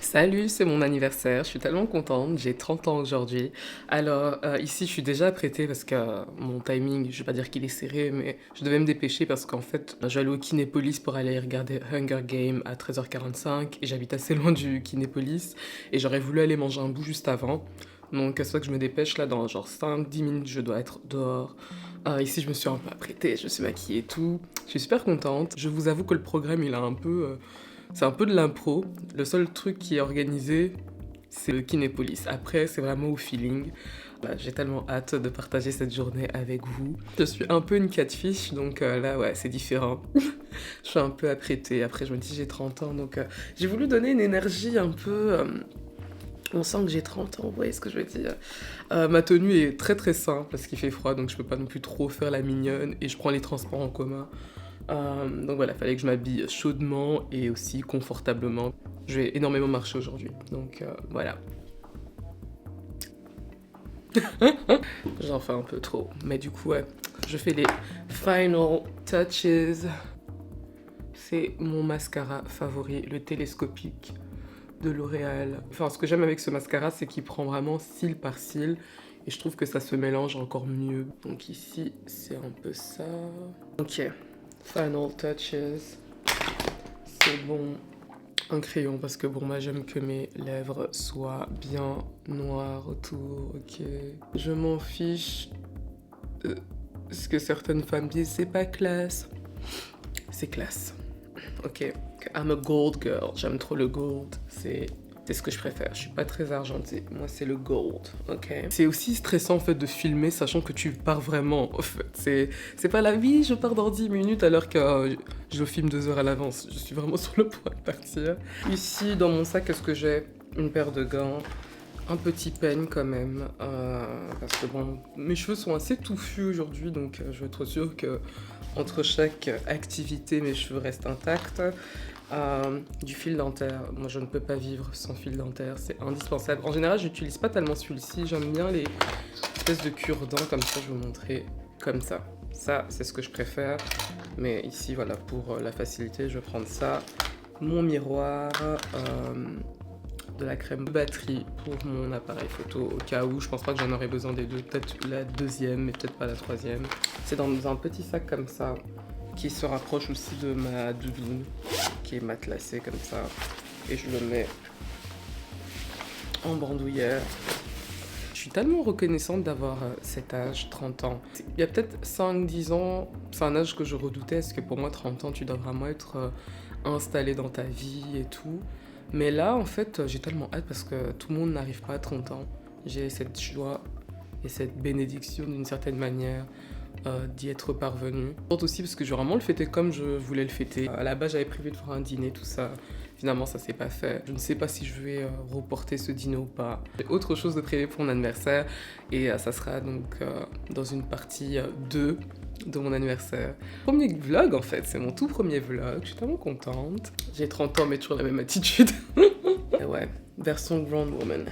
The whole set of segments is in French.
Salut, c'est mon anniversaire, je suis tellement contente, j'ai 30 ans aujourd'hui. Alors ici je suis déjà apprêtée parce que mon timing, je vais pas dire qu'il est serré, mais je devais me dépêcher parce qu'en fait je vais aller au Kinépolis pour aller regarder Hunger Games à 13h45 et j'habite assez loin du Kinépolis et j'aurais voulu aller manger un bout juste avant. Donc c'est vrai que je me dépêche là dans genre 5-10 minutes je dois être dehors. Ici je me suis un peu apprêtée, je me suis maquillée et tout. Je suis super contente. Je vous avoue que le programme il a un peu... c'est un peu de l'impro. Le seul truc qui est organisé, c'est le Kinépolis. Après, c'est vraiment au feeling. Bah, j'ai tellement hâte de partager cette journée avec vous. Je suis un peu une catfish, donc là, ouais, c'est différent. Je suis un peu apprêtée. Après, je me dis, j'ai 30 ans, donc j'ai voulu donner une énergie un peu... on sent que j'ai 30 ans, vous voyez ce que je veux dire. Ma tenue est très très simple parce qu'il fait froid, donc je peux pas non plus trop faire la mignonne et je prends les transports en commun. Donc voilà, fallait que je m'habille chaudement et aussi confortablement. Je vais énormément marcher aujourd'hui, donc voilà. J'en fais un peu trop, mais du coup, ouais, je fais les final touches. C'est mon mascara favori, le télescopique de L'Oréal. Enfin, ce que j'aime avec ce mascara, c'est qu'il prend vraiment cils par cils. Et je trouve que ça se mélange encore mieux. Donc ici, c'est un peu ça. Ok, final touches. C'est bon. Un crayon, parce que bon, moi j'aime que mes lèvres soient bien noires autour, ok. Je m'en fiche de ce que certaines femmes disent, c'est pas classe. C'est classe. Ok, I'm a gold girl, j'aime trop le gold, c'est ce que je préfère. Je suis pas très argentée, moi c'est le gold, ok. C'est aussi stressant en fait de filmer sachant que tu pars vraiment. En fait, c'est pas la vie, je pars dans 10 minutes alors que je filme 2 heures à l'avance. Je suis vraiment sur le point de partir. Ici dans mon sac, qu'est-ce que j'ai? Une paire de gants. Un petit peigne quand même, parce que bon, mes cheveux sont assez touffus aujourd'hui, donc je veux être sûre que entre chaque activité, mes cheveux restent intacts. Du fil dentaire, moi je ne peux pas vivre sans fil dentaire, c'est indispensable. En général, j'utilise pas tellement celui-ci, j'aime bien les espèces de cure-dents comme ça, je vais vous montrer comme ça. Ça, c'est ce que je préfère, mais ici, voilà, pour la facilité, je vais prendre ça. Mon miroir, de la crème de batterie pour mon appareil photo au cas où. Je pense pas que j'en aurais besoin des deux, peut-être la deuxième mais peut-être pas la troisième. C'est dans un petit sac comme ça qui se rapproche aussi de ma doudoune qui est matelassée comme ça et je le mets en bandoulière. Je suis tellement reconnaissante d'avoir cet âge, 30 ans. Il y a peut-être 5-10 ans, c'est un âge que je redoutais parce que pour moi 30 ans tu dois vraiment être installé dans ta vie et tout. Mais là, en fait, j'ai tellement hâte parce que tout le monde n'arrive pas à 30 ans. J'ai cette joie et cette bénédiction d'une certaine manière d'y être parvenue. Aussi parce que je vais vraiment le fêter comme je voulais le fêter. À la base, j'avais prévu de faire un dîner, tout ça. Finalement, ça s'est pas fait. Je ne sais pas si je vais reporter ce dîner ou pas. J'ai autre chose de prévu pour mon anniversaire et ça sera donc dans une partie 2 de mon anniversaire. Premier vlog en fait, c'est mon tout premier vlog, je suis tellement contente. J'ai 30 ans mais toujours la même attitude. Et ouais, version grown woman.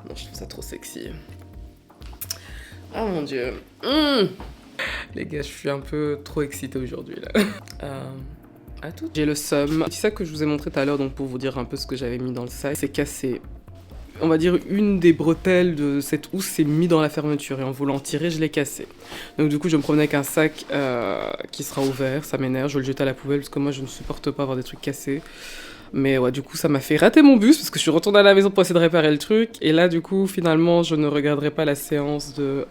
Non, je trouve ça trop sexy. Oh mon dieu. Les gars, je suis un peu trop excitée aujourd'hui là. À tout. J'ai le seum. C'est ça que je vous ai montré tout à l'heure, donc pour vous dire un peu ce que j'avais mis dans le sac. C'est cassé. On va dire une des bretelles de cette housse s'est mis dans la fermeture et en voulant tirer, je l'ai cassé. Donc du coup, je me promenais avec un sac qui sera ouvert, ça m'énerve, je vais le jeter à la poubelle parce que moi, je ne supporte pas avoir des trucs cassés. Mais ouais, du coup, ça m'a fait rater mon bus parce que je suis retournée à la maison pour essayer de réparer le truc. Et là, du coup, finalement, je ne regarderai pas la séance de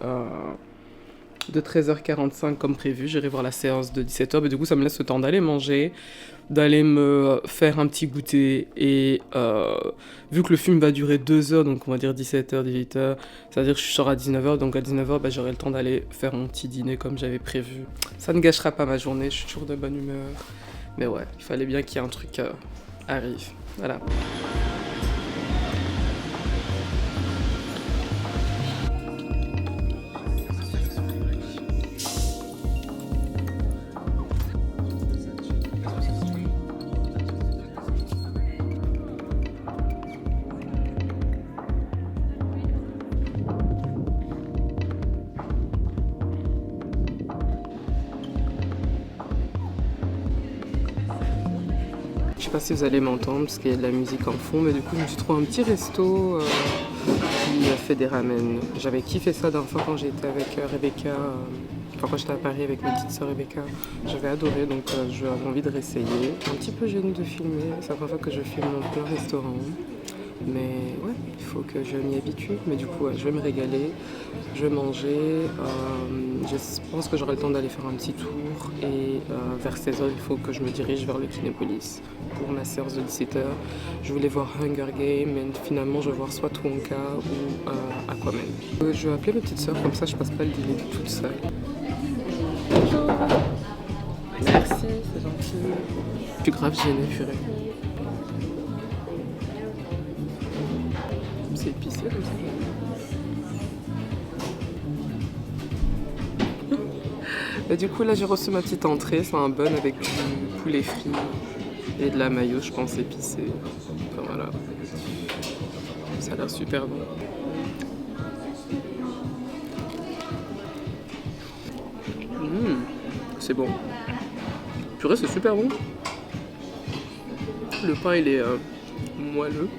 13h45 comme prévu. J'irai voir la séance de 17h. Mais du coup, ça me laisse le temps d'aller manger, d'aller me faire un petit goûter. Et vu que le film va durer 2 heures, donc on va dire 17h, 18h, c'est-à-dire que je sors à 19h. Donc à 19h, bah, j'aurai le temps d'aller faire mon petit dîner comme j'avais prévu. Ça ne gâchera pas ma journée, je suis toujours de bonne humeur. Mais ouais, il fallait bien qu'il y ait un truc arrive. Voilà. pas si vous allez m'entendre parce qu'il y a de la musique en fond, mais du coup je me suis trouvé un petit resto qui fait des ramen. J'avais kiffé ça d'un fois quand j'étais avec Rebecca, enfin quand j'étais à Paris avec ma petite soeur Rebecca. J'avais adoré, donc j'avais envie de réessayer. Un petit peu gênée de filmer, c'est la première fois que je filme dans plein restaurant. Mais ouais, il faut que je m'y habitue. Mais du coup, ouais, je vais me régaler, je vais manger. Je pense que j'aurai le temps d'aller faire un petit tour. Et vers 16h, il faut que je me dirige vers le Kinépolis pour ma séance de 17h. Je voulais voir Hunger Games, mais finalement, je vais voir soit Wonka ou Aquaman. Je vais appeler ma petite soeur, comme ça, je passe pas le dîner toute seule. Bonjour. Merci, c'est gentil. Je suis grave gênée, purée. C'est épicé comme ça. Et du coup là j'ai reçu ma petite entrée, c'est un bun avec du poulet frit et de la mayo je pense épicée. Enfin voilà. Ça a l'air super bon. C'est bon. Purée c'est super bon. Le pain il est moelleux.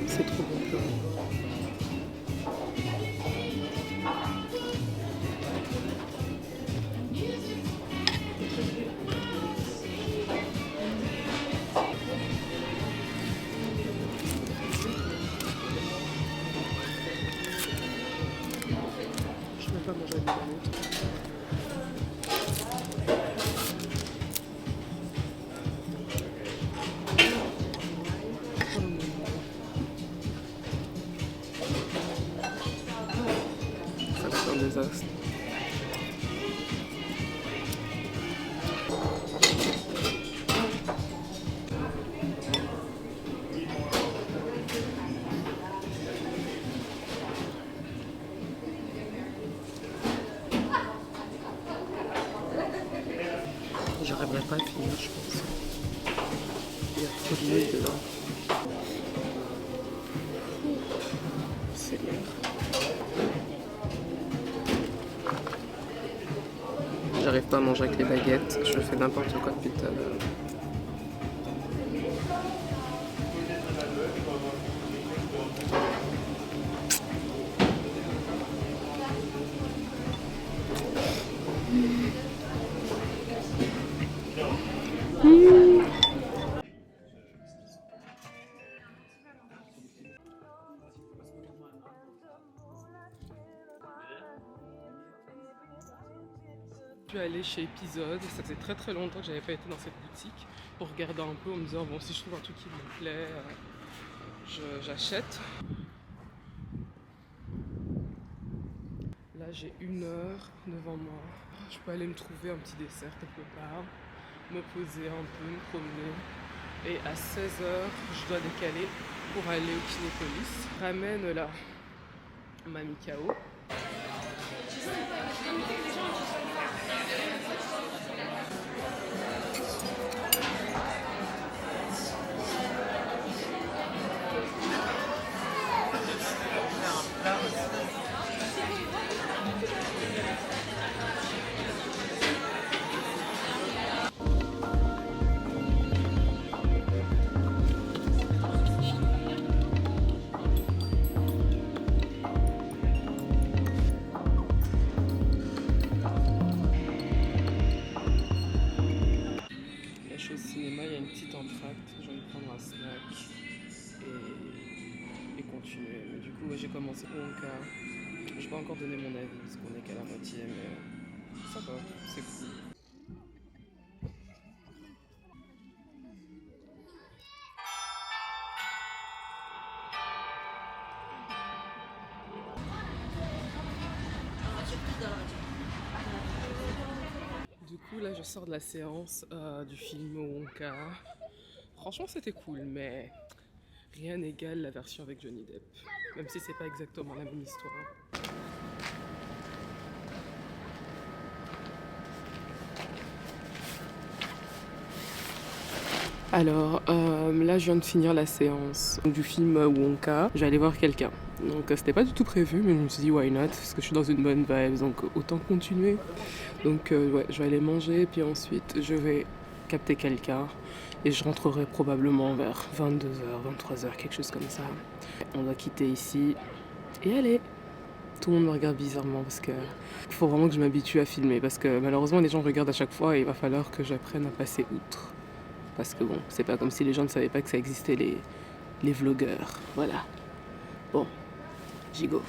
C'est trop bon. Je ne vais pas manger des bananes. Ça va être un désastre. J'arriverai pas à finir je pense. Il y a trop d'huile dedans. C'est l'air. J'arrive pas à manger avec les baguettes, je fais n'importe quoi depuis tout à l'heure. Je suis allée chez Épisode, ça faisait très longtemps que j'avais pas été dans cette boutique pour regarder un peu en me disant bon si je trouve un truc qui me plaît, j'achète. Là j'ai 1 heure devant moi, je peux aller me trouver un petit dessert quelque part, me poser un peu, me promener. Et à 16h je dois décaler pour aller au Kinépolis. Ramène là Mamie Kao. Au cinéma, il y a une petite entracte, je vais me prendre un snack et continuer. Mais du coup, j'ai commencé Wonka. Je vais pas encore donner mon avis parce qu'on est qu'à la moitié, mais ça va, c'est cool. Du coup, là, je sors de la séance du film Wonka. Franchement, c'était cool, mais rien n'égale la version avec Johnny Depp. Même si c'est pas exactement la même histoire. Alors, là, je viens de finir la séance du film Wonka. Je vais aller voir quelqu'un. Donc, c'était pas du tout prévu, mais je me suis dit, why not? Parce que je suis dans une bonne vibe, donc autant continuer. Donc, ouais, je vais aller manger, puis ensuite, je vais capter quelqu'un. Et je rentrerai probablement vers 22h, 23h, quelque chose comme ça. On va quitter ici et aller. Tout le monde me regarde bizarrement parce que faut vraiment que je m'habitue à filmer. Parce que malheureusement, les gens regardent à chaque fois et il va falloir que j'apprenne à passer outre. Parce que bon, c'est pas comme si les gens ne savaient pas que ça existait les vlogueurs. Voilà. Bon, j'y go.